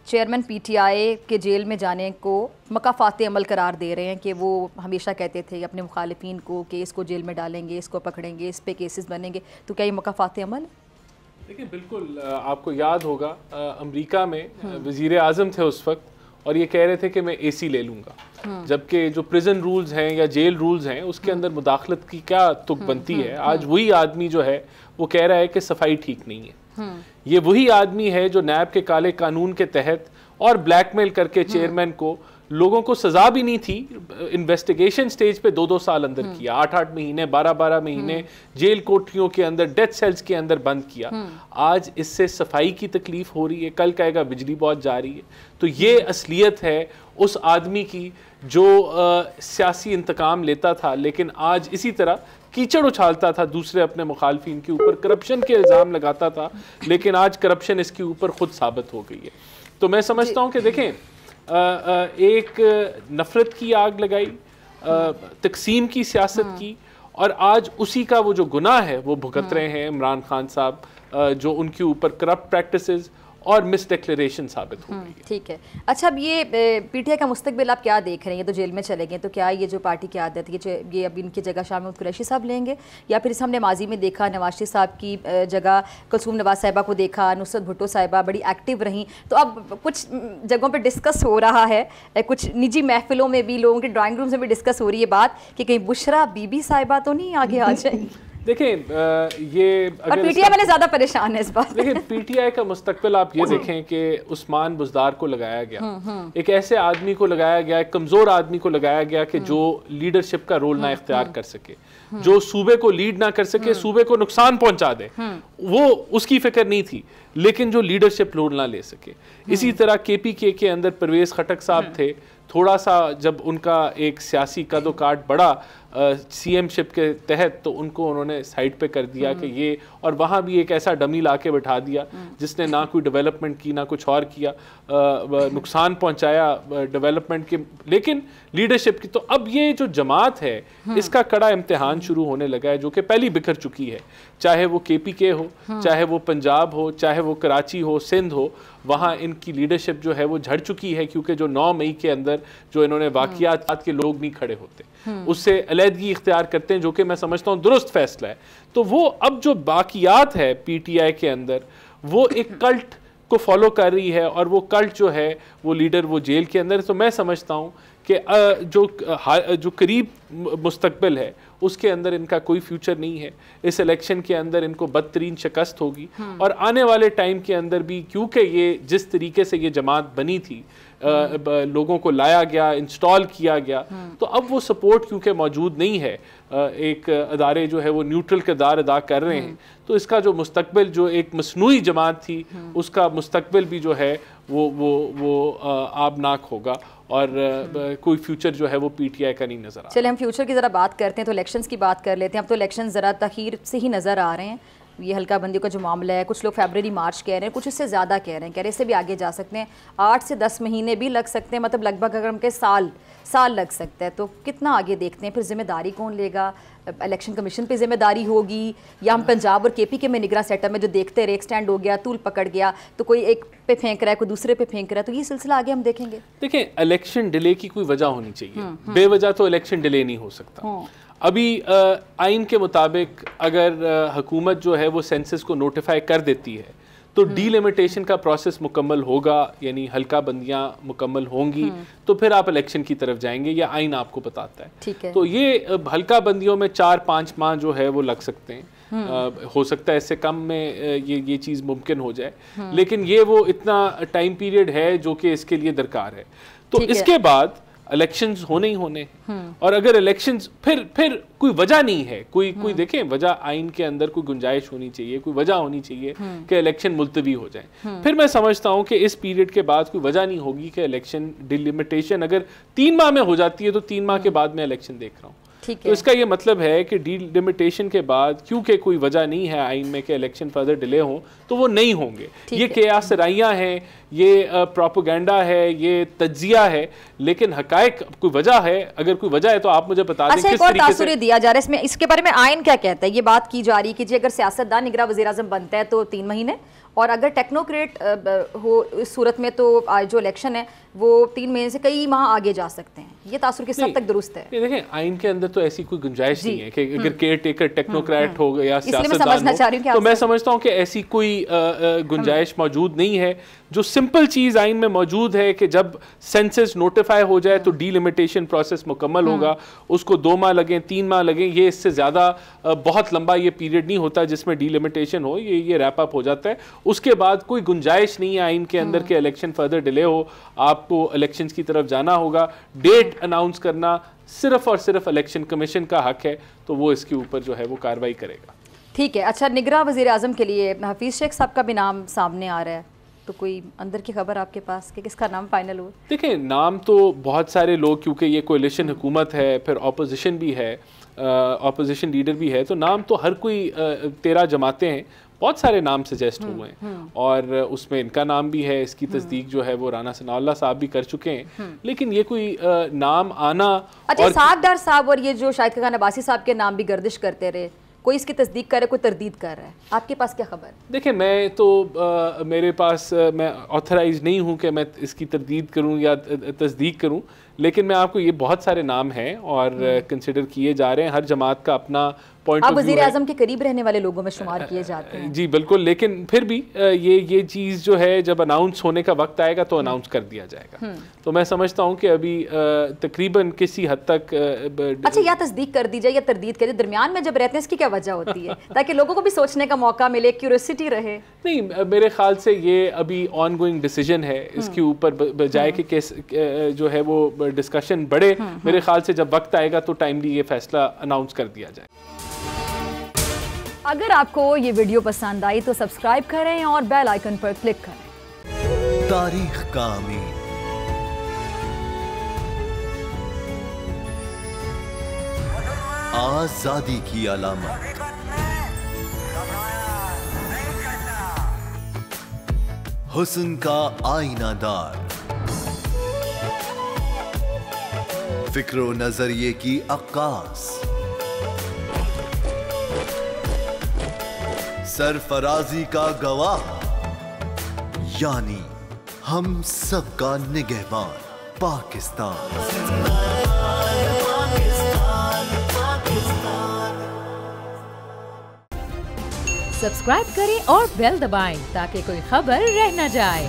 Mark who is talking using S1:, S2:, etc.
S1: Chairman PTI के jail में जाने को मकाफात अमल करार दे रहे हैं कि वो हमेशा कहते थे अपने मुखालिफिन को कि इसको जेल में डालेंगे, इसको पकड़ेंगे, इस पे केसेस बनेंगे, तो क्या ये मकाफात अमल है?
S2: देखिए बिल्कुल, आपको याद होगा अमेरिका में वज़ीर आज़म थे उस वक्त और ये कह रहे थे कि मैं एसी ले लूँगा, जबकि जो प्रिजन रूल्स हैं या जेल रूल्स हैं उसके अंदर मुदाखलत की क्या तुक बनती है। आज वही आदमी जो है वो कह रहा है कि सफाई ठीक नहीं है। ये वही आदमी है जो नैब के काले कानून के तहत और ब्लैकमेल करके चेयरमैन को, लोगों को सजा भी नहीं थी, इन्वेस्टिगेशन स्टेज पे 2-2 साल अंदर किया, 8-8 महीने 12-12 महीने जेल कोठरियों के अंदर, डेथ सेल्स के अंदर बंद किया। आज इससे सफाई की तकलीफ हो रही है, कल कहेगा बिजली बहुत जा रही है। तो ये असलियत है उस आदमी की जो सियासी इंतकाम लेता था, लेकिन आज इसी तरह कीचड़ उछालता था दूसरे अपने मुखालफिन के ऊपर, करप्शन के इल्ज़ाम लगाता था, लेकिन आज करप्शन इसके ऊपर खुद साबित हो गई है। तो मैं समझता हूँ कि देखें, एक नफरत की आग लगाई, तकसीम की सियासत की, और आज उसी का वो जो गुनाह है वो भुगत रहे हैं इमरान खान साहब, जो उनके ऊपर करप्ट प्रैक्टिसेस और मिस डिक्लेरेशन साबित हो गई है।
S1: ठीक है, अच्छा, अब ये पीटीआई का मुस्तकबिल आप क्या देख रहे हैं? ये तो जेल में चले गए, तो क्या ये जो पार्टी की आदत है ये अब इनकी जगह शाह महमूद कुरैशी साहब लेंगे, या फिर हमने माजी में देखा नवाज शरीफ साहब की जगह कुलसूम नवाज साहिबा को देखा, नुसरत भुट्टो साहिबा बड़ी एक्टिव रहीं, तो अब कुछ जगहों पर डिस्कस हो रहा है, कुछ निजी महफिलों में भी, लोगों के ड्राइंग रूम में भी डिस्कस हो रही है बात कि कहीं बुशरा बीबी साहिबा तो नहीं आगे आ जाएंगी।
S2: देखें ये
S1: और पीटीआई वाले ज़्यादा परेशान है इस बात।
S2: देखिए पीटीआई का मुस्तकबिल आप ये देखें कि उस्मान बुज़दार को लगाया गया, एक ऐसे आदमी को लगाया गया, एक कमज़ोर आदमी को लगाया गया कि जो लीडरशिप का रोल ना इख्तियार कर सके, जो सूबे को लीड ना कर सके, सूबे को नुकसान पहुंचा दे, वो उसकी फिक्र नहीं थी, लेकिन जो लीडरशिप रोल ना ले सके। इसी तरह केपीके के अंदर परवेज़ खटक साहब थे, थोड़ा सा जब उनका एक सियासी कदो काट बढ़ा सीएम शिप के तहत, तो उनको उन्होंने साइड पे कर दिया कि ये, और वहाँ भी एक ऐसा डमी ला के बिठा दिया जिसने ना कोई डेवलपमेंट की ना कुछ और किया, नुकसान पहुँचाया डेवलपमेंट के, लेकिन लीडरशिप की। तो अब ये जो जमात है इसका कड़ा इम्तिहान शुरू होने लगा है, जो कि पहली बिखर चुकी है, चाहे वो केपीके हो, चाहे वो पंजाब हो, चाहे वो कराची हो, सिंध हो, वहाँ इनकी लीडरशिप जो है वो झड़ चुकी है, क्योंकि जो 9 मई के अंदर जो इन्होंने वाक़ियात के लोग नहीं खड़े होते, उससे अलहदगी इख्तियार करते हैं, जो कि मैं समझता हूँ दुरुस्त फैसला है। तो वो अब जो बाकियात है पीटीआई के अंदर, वो एक कल्ट को फॉलो कर रही है, और वो कल्ट जो है वो लीडर वो जेल के अंदर। तो मैं समझता हूँ कि जो करीब मुस्तकबिल है उसके अंदर इनका कोई फ्यूचर नहीं है। इस इलेक्शन के अंदर इनको बदतरीन शिकस्त होगी, और आने वाले टाइम के अंदर भी, क्योंकि ये जिस तरीके से ये जमात बनी थी, लोगों को लाया गया, इंस्टॉल किया गया, तो अब वो सपोर्ट क्योंकि मौजूद नहीं है, एक अदारे जो है वो न्यूट्रल किरदार अदा कर रहे हैं, तो इसका जो मुस्तकबिल, जो एक मसनूई जमात थी, उसका मुस्तकबिल भी जो है वो आबनाक होगा, और कोई फ्यूचर जो है वो पीटीआई का नहीं नज़र आ रहा।
S1: चलिए हम फ्यूचर की ज़रा बात करते हैं, तो इलेक्शंस की बात कर लेते हैं। अब तो इलेक्शन ज़रा तखीर से ही नज़र आ रहे हैं। ये हल्का बंदियों का जो मामला है, कुछ लोग फरवरी मार्च कह रहे हैं, कुछ इससे ज़्यादा कह रहे हैं, इससे भी आगे जा सकते हैं, 8 से 10 महीने भी लग सकते हैं, मतलब लगभग अगर हम के साल लग सकता है। तो कितना आगे देखते हैं? फिर जिम्मेदारी कौन लेगा? इलेक्शन कमीशन पे जिम्मेदारी होगी, या हम पंजाब और केपीके में निगरान सेटअप में जो देखते हैं, रेक स्टैंड हो गया, तूल पकड़ गया, तो कोई एक पे फेंक रहा है, कोई दूसरे पे फेंक रहा है, तो ये सिलसिला आगे हम देखेंगे।
S2: देखें, इलेक्शन डिले की कोई वजह होनी चाहिए, बेवजह तो इलेक्शन डिले नहीं हो सकता। अभी आइन के मुताबिक अगर हुकूमत जो है वो सेंसस को नोटिफाई कर देती है, तो डीलिमिटेशन का प्रोसेस मुकम्मल होगा, यानी हल्का बंदियां मुकम्मल होंगी, तो फिर आप इलेक्शन की तरफ जाएंगे, या आइन आपको बताता है।
S1: ठीक है।
S2: तो ये हल्का बंदियों में 4-5 माह जो है वो लग सकते हैं, हो सकता है इससे कम में ये चीज़ मुमकिन हो जाए, लेकिन ये वो इतना टाइम पीरियड है जो कि इसके लिए दरकार है। तो इसके बाद इलेक्शंस होने ही होने, और अगर इलेक्शंस फिर कोई वजह नहीं है, कोई देखें वजह, आइन के अंदर कोई गुंजाइश होनी चाहिए, कोई वजह होनी चाहिए कि इलेक्शन मुलतवी हो जाए। फिर मैं समझता हूं कि इस पीरियड के बाद कोई वजह नहीं होगी कि इलेक्शन डिलिमिटेशन अगर 3 माह में हो जाती है, तो 3 माह के बाद मैं इलेक्शन देख रहा हूँ। तो इसका ये मतलब है कि डीलिमिटेशन के बाद, क्योंकि कोई वजह नहीं है आइन में कि इलेक्शन फर्दर डिले हो, तो वो नहीं होंगे। ये कियास राइयां हैं, ये प्रोपेगेंडा है, ये तज्जिया है, लेकिन हकायक कोई वजह है। अगर कोई वजह है तो आप मुझे बता दें किस तरीके से
S1: दिया जा रहा है इसमें। इसके बारे में आइन क्या कहता है? ये बात की जा रही है कि जी अगर सियासतदान निगरान वज़ीर-ए-आज़म बनता है तो 3 महीने, और अगर टेक्नोक्रेट हो इस सूरत में तो आज जो इलेक्शन है वो 3 महीने से कई माह आगे जा सकते हैं। ये तासुर किस हद तक दुरुस्त है?
S2: देखें, आइन के अंदर तो ऐसी कोई गुंजाइश नहीं है कि अगर केयर टेकर टेक्नोक्रेट हो या
S1: सियासतदान
S2: हो, तो मैं समझता हूँ कि ऐसी कोई गुंजाइश मौजूद नहीं है। जो सिंपल चीज़ आइन में मौजूद है कि जब सेंसस नोटिफाई हो जाए तो डीलिमिटेशन प्रोसेस मुकम्मल होगा, उसको 2 माह लगें 3 माह लगें, ये इससे ज़्यादा बहुत लंबा ये पीरियड नहीं होता जिसमें डीलिमिटेशन हो, ये रैप अप हो जाता है। उसके बाद कोई गुंजाइश नहीं है आइन के अंदर के इलेक्शन फर्दर डिले हो, आपको इलेक्शंस की तरफ जाना होगा। डेट अनाउंस करना सिर्फ और सिर्फ इलेक्शन कमीशन का हक है, तो वो इसके ऊपर जो है वो कार्रवाई करेगा।
S1: ठीक है। अच्छा, निगरां वज़ीर आज़म के लिए हफीज़ शेख साहब का भी नाम सामने आ रहा है, तो कोई अंदर की खबर आपके पास कि किसका नाम फाइनल हो?
S2: देखिए, नाम तो बहुत सारे लोग, क्योंकि ये कोalition हुकूमत है, फिर ऑपोजिशन भी है, ऑपोजिशन लीडर भी है, तो नाम तो हर कोई 13 जमातें हैं, बहुत सारे नाम सजेस्ट हुए हैं और उसमें इनका नाम भी है। इसकी तस्दीक जो है वो राना सनाउल्लाह साहब भी कर चुके हैं, लेकिन ये कोई नाम आना।
S1: अच्छा, साहबदार साहब और ये जो शाहिद खान अब्बासी साहब के नाम भी गर्दिश करते रहे, कोई इसकी तस्दीक कर रहा है, कोई तरदीद कर रहा है, आपके पास क्या खबर?
S2: देखिए, मैं तो मेरे पास मैं ऑथराइज नहीं हूँ कि मैं इसकी तरदीद करूँ या तस्दीक करूँ, लेकिन मैं आपको ये बहुत सारे नाम हैं और कंसिडर किए जा रहे हैं। हर जमात का अपना पॉइंट ऑफ व्यू है।
S1: वज़ीर आज़म के करीब रहने वाले लोगों में शुमार किए जाते हैं।
S2: जी बिल्कुल, लेकिन फिर भी ये चीज़ जो है जब अनाउंस होने का वक्त आएगा तो अनाउंस कर दिया जाएगा। तो मैं समझता हूँ कि अभी तकरीबन किसी हद तक
S1: अच्छा, या तस्दीक कर दी जाए या तरदीद कर दी, दरमियान में जब रहते हैं इसकी क्या वजह होती है ताकि लोगों को भी सोचने का मौका मिले, क्यूरियोसिटी रहे?
S2: नहीं, मेरे ख्याल से ये अभी ऑन गोइंग डिसीजन है, इसके ऊपर बजाय कि केस जो है वो डिस्कशन बढ़े, मेरे ख्याल से जब वक्त आएगा तो टाइमली ये फैसला अनाउंस कर दिया जाए।
S1: अगर आपको ये वीडियो पसंद आई तो सब्सक्राइब करें और बेल आइकन पर क्लिक करें।
S3: तारीख का अमीन, आजादी की अलामत, हुस्न का आईनादार, फिक्र नजरिए की अक्कास, सरफराजी का गवाह, यानी हम सबका निगहबान पाकिस्तान।
S4: सब्सक्राइब करें और बेल दबाएं ताकि कोई खबर रह न जाए।